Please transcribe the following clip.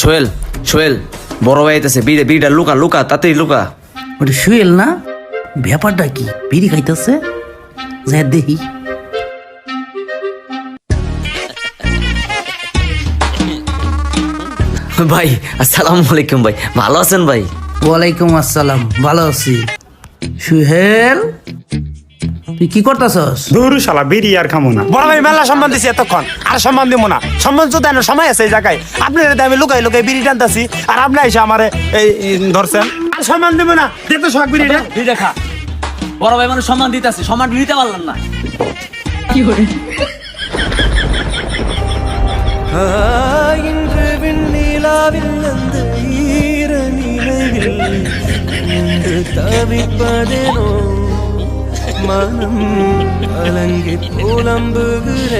সোহেল সোহেল, বড় ভাই আইতাছে, বিড়িটা লুকা লুকা, তাতেই লুকা। ওটা শুয়েল না? ব্যাপারটা কি? বিড়ি খাইতেছে, যা দেখি। ভাই আসসালামু আলাইকুম ভাই, ভালো আছেন ভাই? ওয়ালাইকুম আসসালাম, ভালো আছি। সুহেল, তুই কি করতেছস? ধরু শালা বিড়ি আর খামো না। বড় ভাই মেলা সম্মান দিছি এতক্ষণ, আর সম্মান দিব না। সম্মান তো দেন, সময় আছে এই জায়গায়। আপনার আমি লুকাই লুকাই বিড়ি টানতাছি, আর আপনি এসে আমারে এই ধরছেন। আর সম্মান দিব না, দেখতে শখ বিড়িটা। দেখা বড় ভাই মানে সম্মান দিতেছে, সম্মান নিতে পারলাম না। இன்று விண்ணிலாவில் அந்த ஈர நிலையில் கண்டு தவிப்பதேனோ மனம் கலங்கி புலம்புகிறேன்.